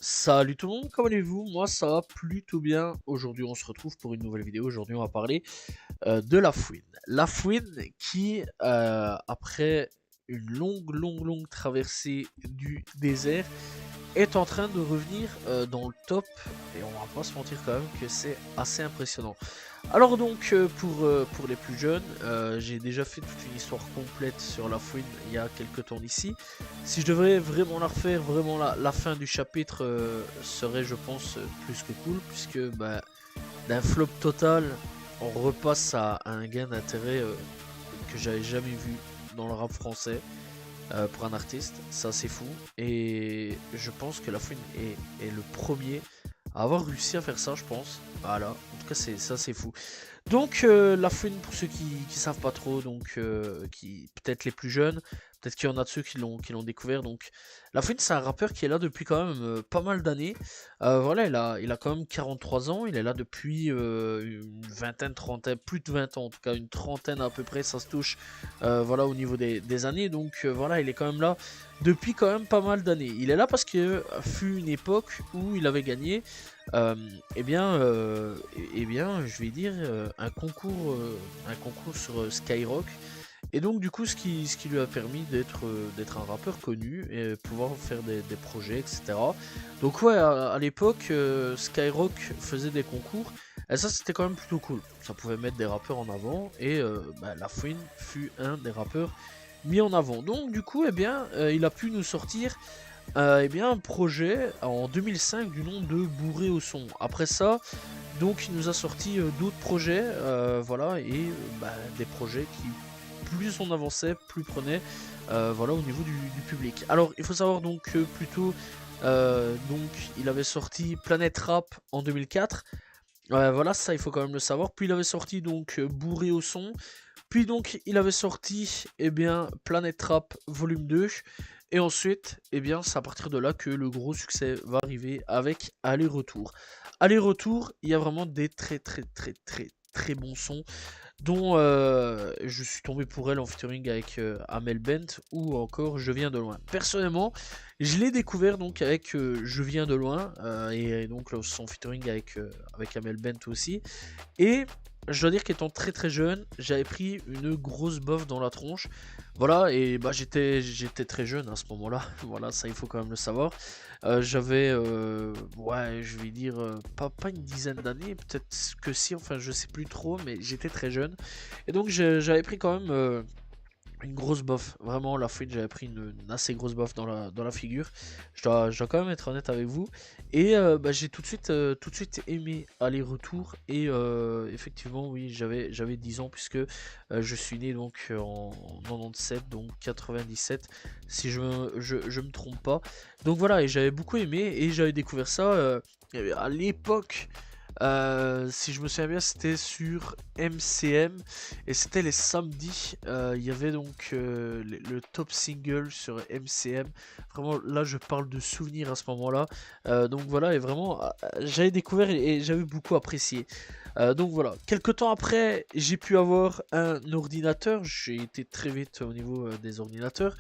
Salut tout le monde, comment allez-vous? Moi ça va plutôt bien. Aujourd'hui on se retrouve pour une nouvelle vidéo. Aujourd'hui on va parler de la fouine. La fouine qui, après une longue traversée du désert, est en train de revenir dans le top. Et on va pas se mentir quand même que c'est assez impressionnant. Alors donc pour les plus jeunes, j'ai déjà fait toute une histoire complète sur la fouine il y a quelques temps d'ici. Si je devrais vraiment la refaire, vraiment la fin du chapitre serait je pense plus que cool, puisque bah, d'un flop total on repasse à un gain d'intérêt que j'avais jamais vu dans le rap français. Pour un artiste, ça c'est fou, et je pense que la fouine est le premier à avoir réussi à faire ça, je pense. Voilà, en tout cas ça c'est fou. Donc la fouine, pour ceux qui savent pas trop, donc qui peut-être les plus jeunes, peut-être qu'il y en a de ceux qui l'ont découvert. Donc la fouine, c'est un rappeur qui est là depuis quand même pas mal d'années. Voilà, il a quand même 43 ans, il est là depuis une vingtaine, trentaine, plus de 20 ans, en tout cas une trentaine à peu près, ça se touche voilà au niveau des années. Donc voilà, il est quand même là depuis quand même pas mal d'années. Il est là parce que fut une époque où il avait gagné eh bien, je vais dire un concours sur Skyrock. Et donc du coup, ce qui lui a permis d'être un rappeur connu et pouvoir faire des projets, etc. Donc ouais, à l'époque, Skyrock faisait des concours. Et ça, c'était quand même plutôt cool. Ça pouvait mettre des rappeurs en avant. Et bah, La Fouine fut un des rappeurs mis en avant. Donc du coup, eh bien, il a pu nous sortir eh bien, un projet en 2005 du nom de Bourré au son. Après ça, donc il nous a sorti d'autres projets, voilà, et bah, des projets qui, plus on avançait, plus prenait, voilà, au niveau du public. Alors, il faut savoir donc que plutôt, donc il avait sorti Planète Rap en 2004. Voilà, ça il faut quand même le savoir. Puis il avait sorti donc Bourré au son. Puis donc il avait sorti eh bien Planète Rap volume 2. Et ensuite, eh bien, c'est à partir de là que le gros succès va arriver avec Aller-Retour. Aller-Retour, il y a vraiment des très bons sons, dont je suis tombé pour elle en featuring avec Amel Bent ou encore Je viens de loin. Personnellement, je l'ai découvert donc avec Je viens de loin et donc son featuring avec Amel Bent aussi. Et je dois dire qu'étant très jeune, j'avais pris une grosse bof dans la tronche. Voilà, et bah j'étais très jeune à ce moment-là. Voilà, ça il faut quand même le savoir. J'avais, ouais, je vais dire, pas une dizaine d'années, peut-être que si, enfin je sais plus trop, mais j'étais très jeune. Et donc j'avais pris quand même une grosse bof. Vraiment, la fouine, j'avais pris une assez grosse bof dans la figure. Je dois quand même être honnête avec vous. Et bah, j'ai tout de suite aimé Aller-Retour. Et effectivement, oui, j'avais 10 ans, puisque je suis né donc en 97, donc 97, si je me trompe pas. Donc voilà, et j'avais beaucoup aimé, et j'avais découvert ça à l'époque. Si je me souviens bien, c'était sur MCM et c'était les samedis. Il y avait donc le top single sur MCM. Vraiment, là, je parle de souvenirs à ce moment-là. Donc voilà, et vraiment, j'avais découvert et j'avais beaucoup apprécié. Donc voilà, quelques temps après, j'ai pu avoir un ordinateur. J'ai été très vite au niveau des ordinateurs.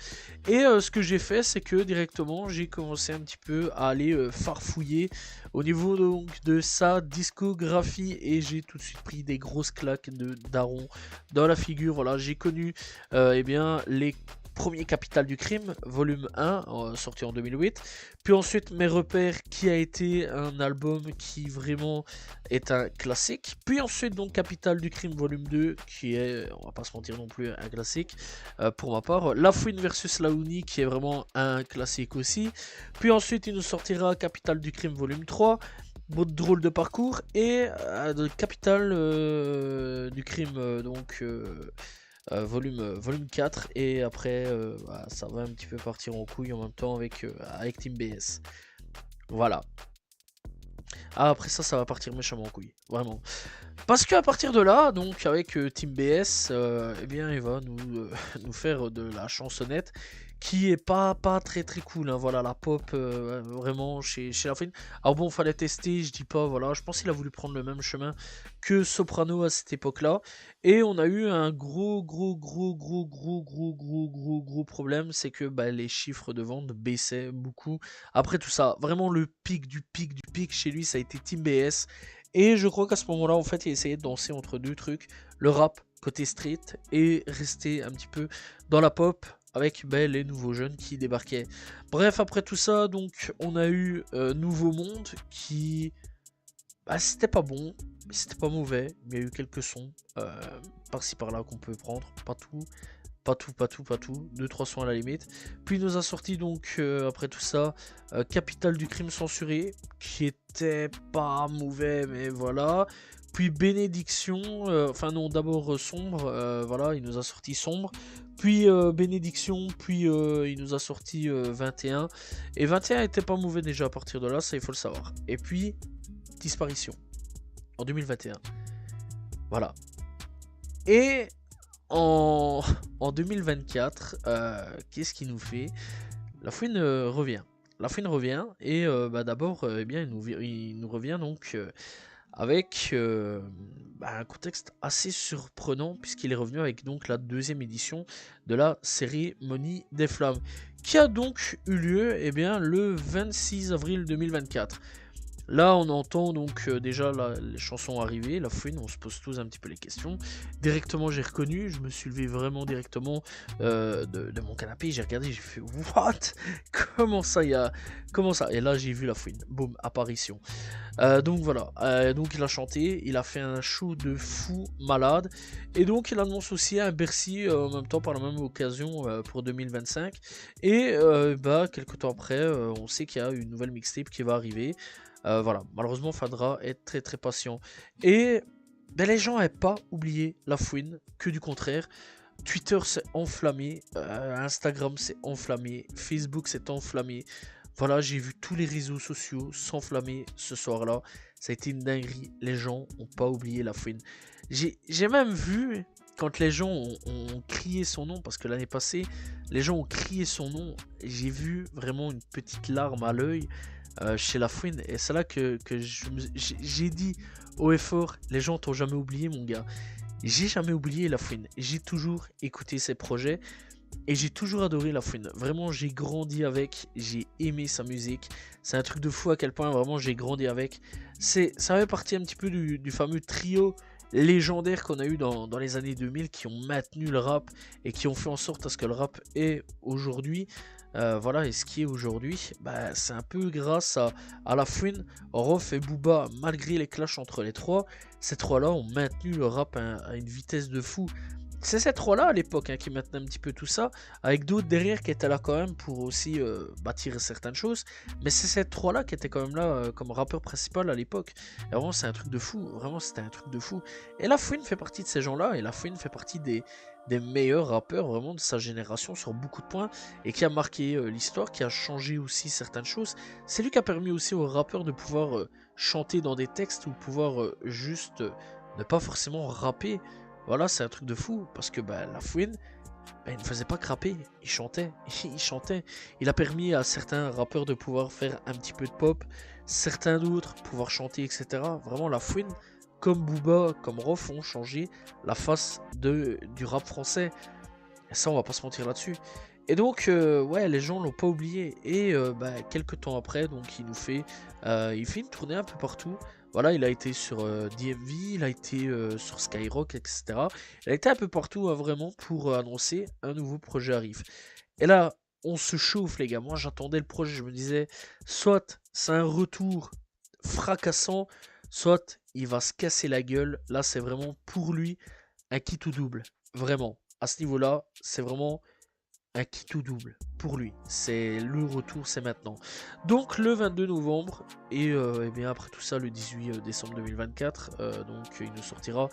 Et ce que j'ai fait, c'est que directement, j'ai commencé un petit peu à aller farfouiller au niveau donc de sa discographie, et j'ai tout de suite pris des grosses claques de daron dans la figure. Voilà, j'ai connu eh bien les premiers Capital du Crime, volume 1, sorti en 2008. Puis ensuite Mes Repères, qui a été un album qui vraiment est un classique. Puis ensuite donc Capital du Crime, volume 2, qui est, on va pas se mentir non plus, un classique pour ma part. La Fouine versus Laouni, qui est vraiment un classique aussi. Puis ensuite il nous sortira Capital du Crime, volume 3. Mode drôle de parcours, et de Capital du Crime, volume 4, et après bah, ça va un petit peu partir en couille en même temps avec Team BS. Voilà. Ah, après ça va partir méchamment en couille, vraiment. Parce qu'à partir de là, donc avec Team BS, eh bien il va nous faire de la chansonnette qui est pas très très cool, hein. Voilà, la pop, vraiment, chez Lafouine. Alors bon, fallait tester, je dis pas, voilà, je pense qu'il a voulu prendre le même chemin que Soprano à cette époque-là. Et on a eu un gros problème, c'est que bah, les chiffres de vente baissaient beaucoup. Après tout ça, vraiment le pic du pic chez lui, ça a été Team BS. Et je crois qu'à ce moment-là, en fait, il essayait de danser entre deux trucs, le rap côté street et rester un petit peu dans la pop avec ben, les nouveaux jeunes qui débarquaient. Bref, après tout ça, donc on a eu Nouveau Monde qui... Bah, c'était pas bon, mais c'était pas mauvais. Il y a eu quelques sons par-ci par-là qu'on peut prendre, pas tout, 2-3 sons à la limite. Puis il nous a sorti donc après tout ça Capital du crime censuré, qui était pas mauvais, mais voilà. Puis Bénédiction, enfin non, d'abord Sombre, voilà, il nous a sorti Sombre. Puis Bénédiction, puis il nous a sorti 21. Et 21 était pas mauvais déjà à partir de là, ça il faut le savoir. Et puis Disparition en 2021. Voilà. Et en 2024, qu'est-ce qu'il nous fait? Lafouine revient. Lafouine revient et bah, d'abord, eh bien, il nous revient donc avec bah, un contexte assez surprenant puisqu'il est revenu avec donc la deuxième édition de la cérémonie des flammes qui a donc eu lieu eh bien, le 26 avril 2024. Là, on entend donc déjà les chansons arriver, Lafouine, on se pose tous un petit peu les questions. Directement, j'ai reconnu, je me suis levé vraiment directement de mon canapé, j'ai regardé, j'ai fait what? Comment ça, comment ça? Et là, j'ai vu Lafouine, boum, apparition. Donc voilà, donc il a chanté, il a fait un show de fou malade, et donc il annonce aussi un Bercy en même temps par la même occasion pour 2025. Et bah, quelques temps après, on sait qu'il y a une nouvelle mixtape qui va arriver. Voilà, malheureusement, faudra être très patient. Et ben, les gens n'avaient pas oublié Lafouine, que du contraire. Twitter s'est enflammé, Instagram s'est enflammé, Facebook s'est enflammé. Voilà, j'ai vu tous les réseaux sociaux s'enflammer ce soir-là. Ça a été une dinguerie. Les gens n'ont pas oublié Lafouine. J'ai même vu, quand les gens ont crié son nom, parce que l'année passée, les gens ont crié son nom, j'ai vu vraiment une petite larme à l'œil. Chez Lafouine, et c'est là que j'ai dit haut et fort, les gens t'ont jamais oublié mon gars. J'ai jamais oublié Lafouine, j'ai toujours écouté ses projets et j'ai toujours adoré Lafouine. Vraiment, j'ai grandi avec, j'ai aimé sa musique. C'est un truc de fou à quel point vraiment j'ai grandi avec. Ça fait partie un petit peu du fameux trio légendaire qu'on a eu dans les années 2000 qui ont maintenu le rap et qui ont fait en sorte à ce que le rap est aujourd'hui. Voilà, et ce qui est aujourd'hui, bah, c'est un peu grâce à Lafouine, Rof et Booba, malgré les clashs entre les trois. Ces trois-là ont maintenu le rap à une vitesse de fou. C'est ces trois-là à l'époque qui maintenaient un petit peu tout ça, avec d'autres derrière qui étaient là quand même pour aussi bâtir certaines choses. Mais c'est ces trois-là qui étaient quand même là comme rappeur principal à l'époque. Et vraiment, c'est un truc de fou. Vraiment, c'était un truc de fou. Et Lafouine fait partie de ces gens-là, et Lafouine fait partie des meilleurs rappeurs vraiment de sa génération sur beaucoup de points et qui a marqué l'histoire, qui a changé aussi certaines choses. C'est lui qui a permis aussi aux rappeurs de pouvoir chanter dans des textes ou pouvoir juste ne pas forcément rapper. Voilà, c'est un truc de fou parce que bah, Lafouine, bah, il ne faisait pas que rapper, il chantait, il chantait. Il a permis à certains rappeurs de pouvoir faire un petit peu de pop, certains d'autres pouvoir chanter, etc. Vraiment, Lafouine, comme Booba, comme Rof, ont changé la face du rap français. Et ça, on va pas se mentir là-dessus. Et donc, ouais, les gens l'ont pas oublié. Et bah, quelques temps après, donc, il fait une tournée un peu partout. Voilà, il a été sur DMV, il a été sur Skyrock, etc. Il a été un peu partout, hein, vraiment, pour annoncer un nouveau projet arrive. Et là, on se chauffe, les gars. Moi, j'attendais le projet, je me disais, soit c'est un retour fracassant, soit il va se casser la gueule. Là, c'est vraiment pour lui un kit ou double. Vraiment. À ce niveau-là, c'est vraiment un kit ou double pour lui. C'est le retour, c'est maintenant. Donc le 22 novembre et bien après tout ça, le 18 décembre 2024, donc il nous sortira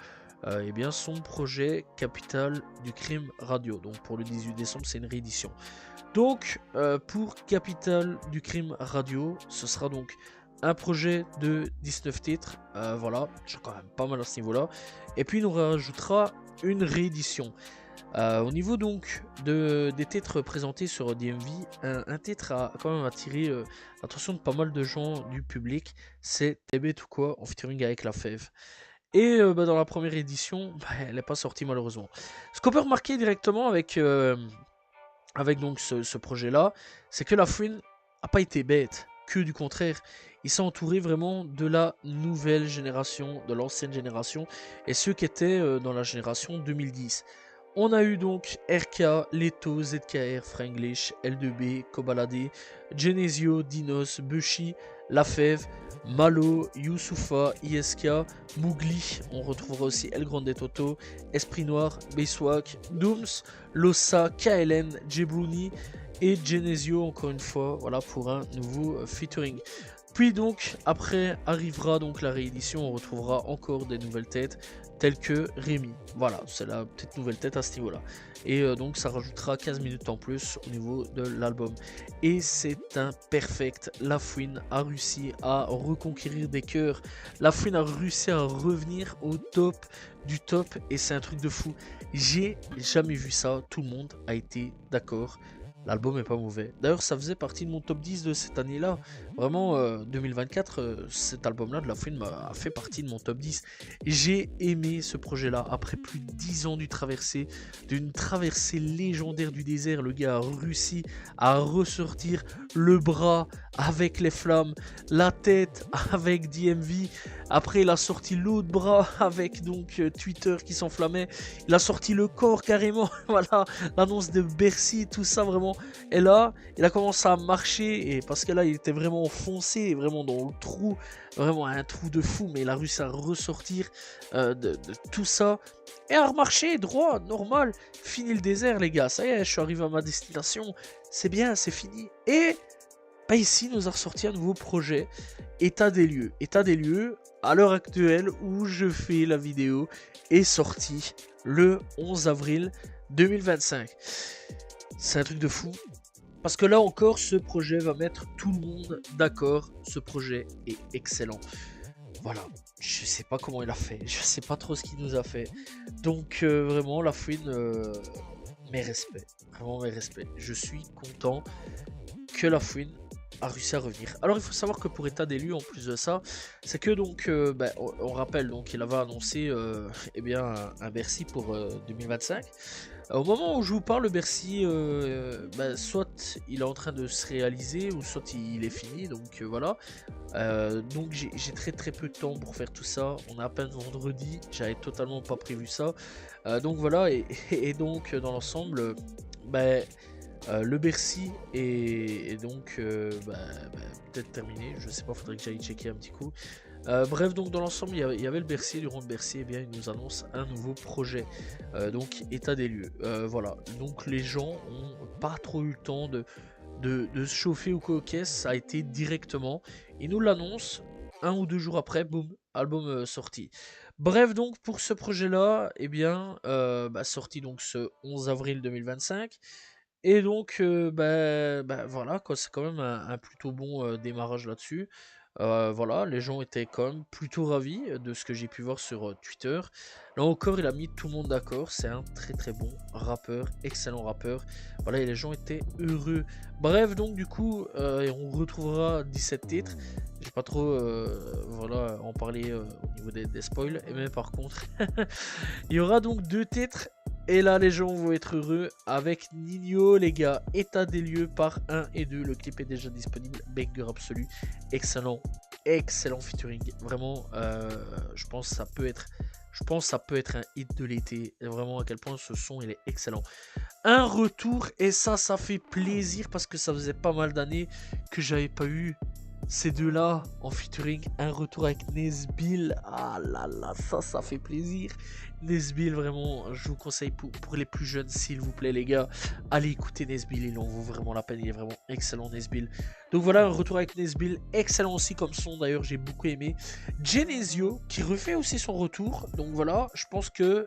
et bien son projet Capital du crime radio. Donc pour le 18 décembre, c'est une réédition. Donc pour Capital du crime radio, ce sera donc un projet de 19 titres, voilà, j'ai quand même pas mal à ce niveau-là. Et puis il nous rajoutera une réédition. Au niveau donc des titres présentés sur DMV, un titre a quand même attiré l'attention de pas mal de gens du public, c'est TB tout quoi en featuring avec La Fève. Et dans la première édition, elle n'est pas sortie malheureusement. Ce qu'on peut remarquer directement avec donc ce projet-là, c'est que La Fouine n'a pas été bête, que du contraire. Il s'est entouré vraiment de la nouvelle génération, de l'ancienne génération, et ceux qui étaient dans la génération 2010. On a eu donc RK, Leto, ZKR, Franglish, L2B, Kobalade, Genesio, Dinos, Bushi, Lafève, Malo, Youssoufa, ISK, Mougli, on retrouvera aussi El Grande Toto, Esprit Noir, Basswag, Dooms, Lossa, KLN, Jebrouni et Genesio encore une fois, voilà pour un nouveau featuring. Puis donc après arrivera donc la réédition, on retrouvera encore des nouvelles têtes telles que Rémi. Voilà, c'est la petite nouvelle tête à ce niveau là. Et donc ça rajoutera 15 minutes en plus au niveau de l'album. Et c'est un perfect. La Fouine a réussi à reconquérir des cœurs. La Fouine a réussi à revenir au top du top et c'est un truc de fou. J'ai jamais vu ça, tout le monde a été d'accord. L'album est pas mauvais. D'ailleurs, ça faisait partie de mon top 10 de cette année-là. Vraiment, 2024, cet album-là de La Fouine a fait partie de mon top 10. J'ai aimé ce projet-là. Après plus de 10 ans d'une traversée légendaire du désert, le gars a réussi à ressortir le bras avec les flammes, la tête avec DMV. Après, il a sorti l'autre bras avec donc Twitter qui s'enflammait. Il a sorti le corps carrément. Voilà, l'annonce de Bercy, tout ça vraiment. Et là, il a commencé à marcher. Et parce que là, il était vraiment foncé, vraiment dans le trou. Vraiment un trou de fou. Mais il a réussi à ressortir de tout ça. Et à remarcher droit, normal. Fini le désert, les gars. Ça y est, je suis arrivé à ma destination. C'est bien, c'est fini. Et bah, ici, nous a ressorti un nouveau projet. État des lieux. État des lieux, à l'heure actuelle où je fais la vidéo, est sorti le 11 avril 2025. C'est un truc de fou. Parce que là encore, ce projet va mettre tout le monde d'accord. Ce projet est excellent. Voilà. Je sais pas comment il a fait. Je sais pas trop ce qu'il nous a fait. Donc vraiment, La Fouine, mes respects. Vraiment mes respects. Je suis content que La Fouine a réussi à revenir. Alors il faut savoir que pour état des lieux, en plus de ça, c'est que donc on rappelle donc il avait annoncé eh bien un Bercy pour 2025. Au moment où je vous parle, le Bercy, soit il est en train de se réaliser, ou soit il est fini, donc voilà. Donc j'ai très peu de temps pour faire tout ça. On est à peine vendredi, j'avais totalement pas prévu ça. Donc voilà, et donc dans l'ensemble, le Bercy est donc peut-être terminé, je sais pas, faudrait que j'aille checker un petit coup. Bref, donc dans l'ensemble, il y avait le Bercy, durant le Bercy, eh bien, il nous annonce un nouveau projet, donc état des lieux. Voilà, donc les gens ont pas trop eu le temps de se chauffer ou quoi, ok, ça a été directement. Il nous l'annonce, 1 ou 2 jours après, boum, album sorti. Bref, donc pour ce projet-là, eh bien, sorti donc ce 11 avril 2025. Et donc, voilà, quoi, c'est quand même un plutôt bon démarrage là-dessus. Voilà, les gens étaient quand même plutôt ravis de ce que j'ai pu voir sur Twitter. Là encore, il a mis tout le monde d'accord. C'est un très bon rappeur, excellent rappeur. Voilà, et les gens étaient heureux. Bref, donc du coup, on retrouvera 17 titres. J'ai pas trop voilà, en parler au niveau des spoils. Mais par contre, il y aura donc 2 titres. Et là, les gens vont être heureux avec Nino, les gars. État des lieux par 1 et 2. Le clip est déjà disponible. Banger absolu. Excellent. Excellent featuring. Vraiment, je pense que ça peut être un hit de l'été. Vraiment, à quel point ce son, il est excellent. Un retour. Et ça fait plaisir parce que ça faisait pas mal d'années que j'avais pas eu ces deux-là en featuring. Un retour avec Nesbill. Ah là là, ça fait plaisir. Nesbill, vraiment, je vous conseille pour les plus jeunes, s'il vous plaît, les gars, allez écouter Nesbill, il en vaut vraiment la peine, il est vraiment excellent, Nesbill. Donc voilà, un retour avec Nesbill, excellent aussi comme son, d'ailleurs, j'ai beaucoup aimé. Genesio, qui refait aussi son retour, donc voilà, je pense que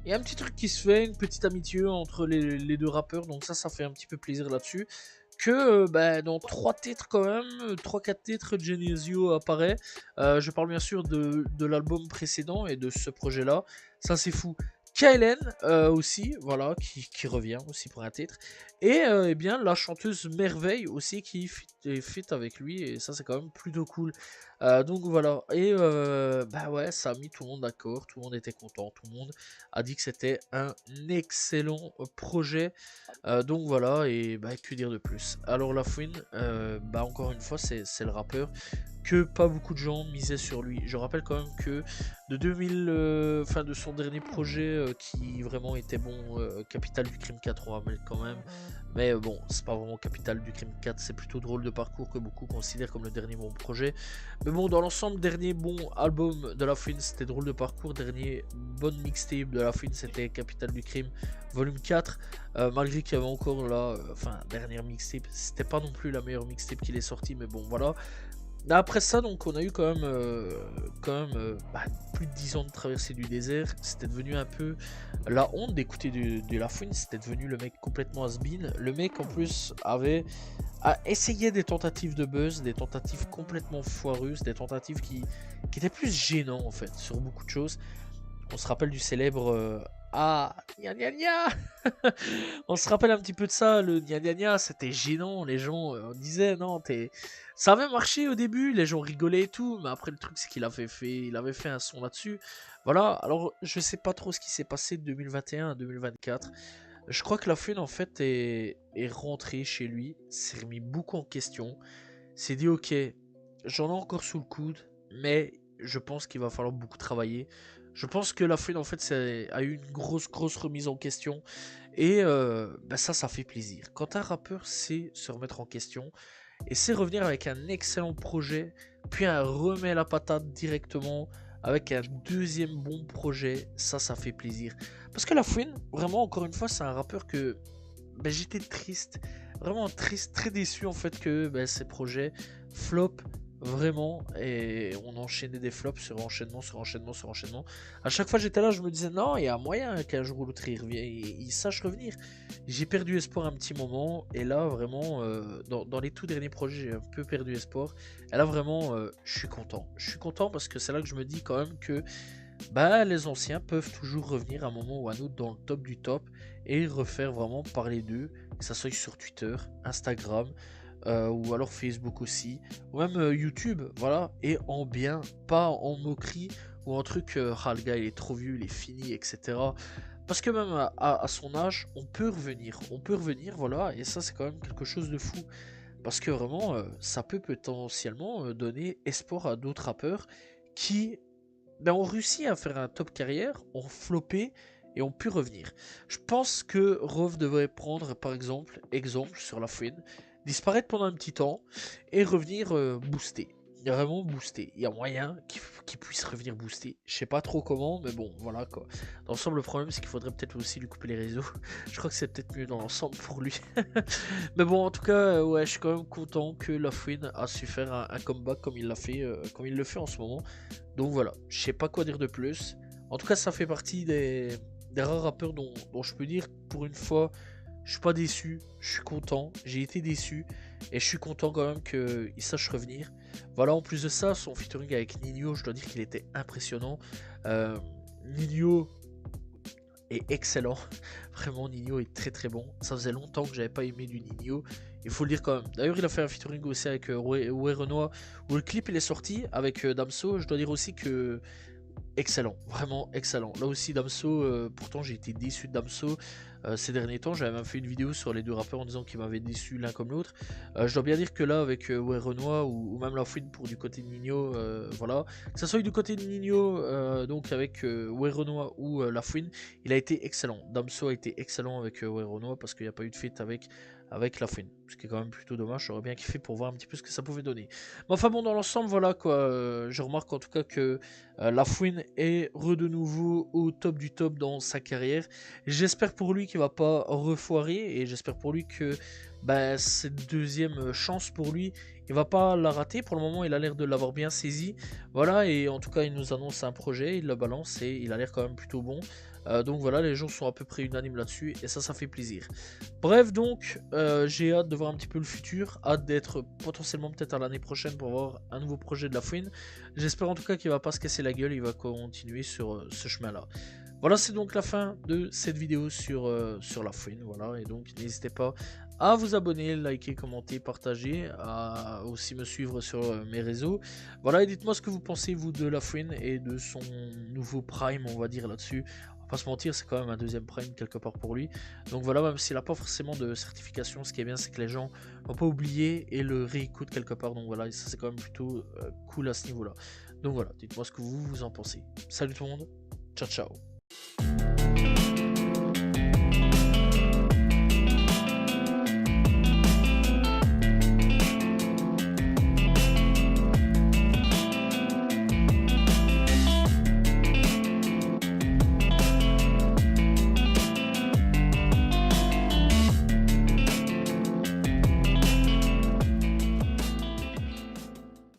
il y a un petit truc qui se fait, une petite amitié entre les deux rappeurs, donc ça fait un petit peu plaisir là-dessus. Que dans 3 titres quand même, 3-4 titres, Genesio apparaît. Je parle bien sûr de l'album précédent et de ce projet-là. Ça c'est fou. Kylen aussi, voilà, qui revient aussi pour un titre. Et eh bien la chanteuse Merveille aussi qui fit avec lui, et ça c'est quand même plutôt cool. Donc voilà, et bah ouais, ça a mis tout le monde d'accord, tout le monde était content, tout le monde a dit que c'était un excellent projet. Donc voilà, et bah que dire de plus. Alors La Fouine, bah encore une fois, c'est le rappeur que pas beaucoup de gens misaient sur lui. Je rappelle quand même que de 2000, enfin de son dernier projet qui vraiment était bon, Capital du Crime 4, on rappelle quand même. Mais bon, c'est pas vraiment Capital du Crime 4, c'est plutôt Drôle de Parcours que beaucoup considèrent comme le dernier bon projet. Mais bon, dans l'ensemble, dernier bon album de La Fouine, c'était Drôle de Parcours. Dernier bonne mixtape de La Fouine, c'était Capital du Crime volume 4. Malgré qu'il y avait encore là, enfin, dernière mixtape, c'était pas non plus la meilleure mixtape qu'il est sorti, mais bon, voilà. Après ça, donc, on a eu quand même, plus de 10 ans de traversée du désert. C'était devenu un peu la honte d'écouter de La Fouine. C'était devenu le mec complètement has-been. Le mec, en plus, a essayé des tentatives de buzz, des tentatives complètement foireuses, des tentatives qui étaient plus gênants, en fait, sur beaucoup de choses. On se rappelle du célèbre ah, gna gna gna. On se rappelle un petit peu de ça, le gna gna gna, c'était gênant, les gens disaient non, ça avait marché au début, les gens rigolaient et tout, mais après le truc c'est qu'il avait fait un son là-dessus. Voilà, alors je sais pas trop ce qui s'est passé de 2021 à 2024. Je crois que La Fouine en fait est rentré chez lui, s'est remis beaucoup en question, s'est dit ok, j'en ai encore sous le coude, mais je pense qu'il va falloir beaucoup travailler. Je pense que La Fouine en fait a eu une grosse remise en question, et bah ça fait plaisir. Quand un rappeur sait se remettre en question et sait revenir avec un excellent projet, puis un remet la patate directement avec un deuxième bon projet, ça fait plaisir. Parce que La Fouine, vraiment encore une fois, c'est un rappeur que ben, j'étais triste, vraiment triste, très déçu en fait que ben, ces projets flop vraiment, et on enchaînait des flops sur enchaînement sur enchaînement sur enchaînement. À chaque fois j'étais là, je me disais non, il y a moyen qu'un jour ou l'autre il sache revenir. J'ai perdu espoir un petit moment, et là vraiment dans les tout derniers projets j'ai un peu perdu espoir. Et là vraiment je suis content. Je suis content parce que c'est là que je me dis quand même que bah, les anciens peuvent toujours revenir à un moment ou à un autre dans le top du top et refaire vraiment parler d'eux, que ça soit sur Twitter, Instagram, ou alors Facebook aussi, ou même YouTube, voilà, et en bien, pas en moquerie ou en truc, ah le gars il est trop vieux, il est fini, etc. Parce que même à son âge, on peut revenir, voilà, et ça c'est quand même quelque chose de fou. Parce que vraiment, ça peut potentiellement donner espoir à d'autres rappeurs qui ben, ont réussi à faire un top carrière, ont floppé et ont pu revenir. Je pense que Rove devrait prendre par exemple sur La Fouine, disparaître pendant un petit temps et revenir booster. Vraiment booster. Il y a moyen qu'il puisse revenir booster. Je sais pas trop comment, mais bon, voilà quoi. Dans l'ensemble, le problème c'est qu'il faudrait peut-être aussi lui couper les réseaux. Je crois que c'est peut-être mieux dans l'ensemble pour lui. Mais bon, en tout cas, ouais, je suis quand même content que La Fouine a su faire un comeback comme il l'a fait, comme il le fait en ce moment. Donc voilà, je sais pas quoi dire de plus. En tout cas, ça fait partie des rares rappeurs dont je peux dire pour une fois, je suis pas déçu, je suis content, j'ai été déçu, et je suis content quand même qu'il sache revenir. Voilà, en plus de ça, son featuring avec Nino, je dois dire qu'il était impressionnant. Nino est excellent, vraiment Nino est très bon. Ça faisait longtemps que j'avais pas aimé du Nino, il faut le dire quand même. D'ailleurs, il a fait un featuring aussi avec Ouais Renoir, où le clip il est sorti avec Damso. Je dois dire aussi que excellent, vraiment excellent. Là aussi, Damso, pourtant j'ai été déçu de Damso ces derniers temps. J'avais même fait une vidéo sur les deux rappeurs en disant qu'ils m'avaient déçu l'un comme l'autre. Je dois bien dire que là, avec Ouais Renoir ou même La Fouine pour du côté de Nino, voilà. Que ça soit du côté de Nino, donc avec Ouais Renoir ou La Fouine, il a été excellent. Damso a été excellent avec Ouais Renoir parce qu'il n'y a pas eu de feat avec La Fouine. Ce qui est quand même plutôt dommage. J'aurais bien kiffé pour voir un petit peu ce que ça pouvait donner. Mais enfin bon, dans l'ensemble, voilà quoi. Je remarque en tout cas que La Fouine est de nouveau au top du top dans sa carrière. J'espère pour lui qu'il va pas refoirer, et j'espère pour lui que bah, cette deuxième chance pour lui, il va pas la rater. Pour le moment, il a l'air de l'avoir bien saisi. Voilà, et en tout cas, il nous annonce un projet, il le balance et il a l'air quand même plutôt bon. Donc voilà, les gens sont à peu près unanimes là-dessus, et ça fait plaisir. Bref, donc, j'ai hâte de voir un petit peu le futur, hâte d'être potentiellement peut-être à l'année prochaine pour voir un nouveau projet de La Fouine. J'espère en tout cas qu'il va pas se casser la gueule, il va continuer sur ce chemin-là. Voilà, c'est donc la fin de cette vidéo sur, sur la fouine, voilà, et donc n'hésitez pas à vous abonner, liker, commenter, partager, à aussi me suivre sur mes réseaux. Voilà, et dites-moi ce que vous pensez, vous, de la fouine et de son nouveau prime, on va dire, là-dessus. On va pas se mentir, c'est quand même un deuxième prime quelque part pour lui. Donc voilà, même s'il n'a pas forcément de certification, ce qui est bien, c'est que les gens n'ont pas oublié et le réécoutent quelque part. Donc voilà, et ça c'est quand même plutôt cool à ce niveau-là. Donc voilà, dites-moi ce que vous en pensez. Salut tout le monde, ciao ciao.